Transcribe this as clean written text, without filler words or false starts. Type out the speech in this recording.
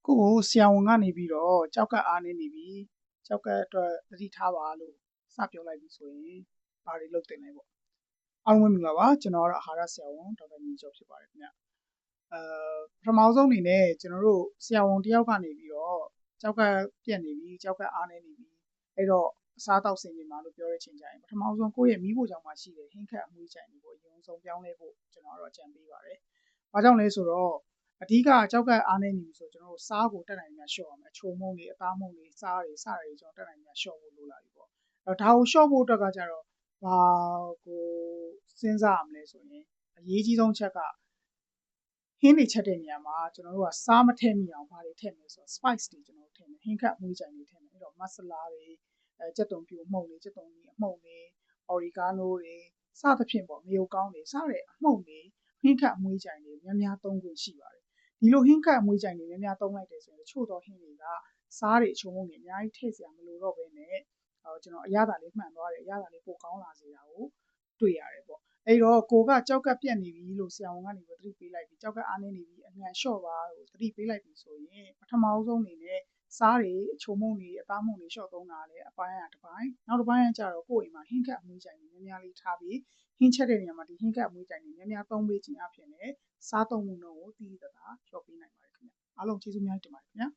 ကိုကိုဆရာဝန်ကနေပြီးတော့ကြောက်ကအားနေနေပြီကြောက်ကအတွက်သတိထားပါလို့စပြောလိုက်ပြီဆိုရင်ဘာတွေလုပ်တင်လဲပေါ့အားလုံးမင်္ဂလာပါကျွန်တော်ကတော့အာဟာရဆရာဝန်ဒေါက်တာမြင့်ကျော်ဖြစ်ပါတယ်ခင်ဗျပထမဆုံးအနေနဲ့ကျွန်တော်တို့ဆရာဝန်တယောက်ကနေပြီးတော့ကြောက်ကပြက်နေပြီကြောက်ကအားနေနေပြီအဲ့တော့အစားတောက်ဆင်နေမှာလို့ပြောတဲ့ချိန်ကျရင်ပထမဆုံးကိုယ့်ရဲ့မိဖို့ကြောင့်မှရှိတယ်ဟင်းခတ်အမွှေးကြိုင်တွေကိုအရင်ဆုံးပြောင်းလဲဖို့ကျွန်တော်ကတော့အကြံပေးပါတယ်။ဘာကြောင့်လဲဆိုတော့အဓိကကြောက်ကအားနေနေပြီဆိုကျွန်တော်တို့စားကိုတက်နိုင်မှလျှော့အောင်အချိုမုံတွေအသားမုံတွေစားတွေစတွေကျွန်တော်တက်နိုင်မှလျှော့ဖို့လိုလာပြီပေါ့။အဲ့တော့ဒါကိုလျှော့ဖို့အတွက်ကကြတော့ဘာကိုစဉ်းစားရမလဲဆိုရင်အရေးကြီးဆုံးချက်ကဟင်းတွေချက်တဲ့နေရာမှာကျွန်တော်တို့ကစားမထည့်မိအောင်ဘာတွေထည့်မလဲဆိုတော့ spice တွေကျွန်တော်တို့ထည့်မယ်ဟင်းခတ်အမွှေးကြိုင်တွေထည့်မယ်အဲ့တော့ masala တွေကြက်သွန်ပြူအမှုန့်တွေကြက်သွန်ကြီးအမှုန့်တွေ oregano တွေစသဖြင့်ပေါ့ငရုတ်ကောင်းတွေစတဲ့အမှုန့်တွေဟင်းခတ်အမွှေးကြိုင်တွေများများသုံးခွင့်ရှိပါတယ်ဒီလိုဟင်းခတ်အမွှေးကြိုင်တွေများများသုံးလိုက်တယ်ဆိုရင်ချို့သောဟင်းတွေကစားတွေအချုံမုန့်တွေအများကြီးထည့်စရာမလိုတော့ဘဲနဲ့ကျွန်တော်အရသာလေးမှန်သွားတယ်အရသာလေးပိုကောင်းလာစေတာကိုတွေ့ရတယ်ပေါ့အဲ့တော့ကိုကကြောက်ကပြက်နေပြီလို့ဆရာဝန်ကနေသတိပေးလိုက်ပြီကြောက်ကအားနေနေပြီအမြန်လျှော့ပါလို့သတိပေးလိုက်ပြီဆိုရင်ပထမဆုံးအနေနဲ့စားတွေအချုံမုန့်တွေအသားမုန့်တွေလျှော့သုံးတာလည်းအပိုင်းတစ်ပိုင်းနောက်တစ်ပိုင်းကကြတော့ကိုယ့်အိမ်မှာဟင်းခတ်အမွှေးကြိုင်တွေများများလေးထားပြီးဟင်းချက်တဲ့နေရာမှာဒီဟင်းခတ်အမွှေးကြိုင်တွေများများသုံးပေးခြင်းအပြင်လည်းစားသုံးမှုနှုန်းကိုသိသိသာသာလျှော့ပေးနိုင်ပါတယ်ခင်ဗျအားလုံးကျေးဇူးများတင်ပါတယ်ခင်ဗျာ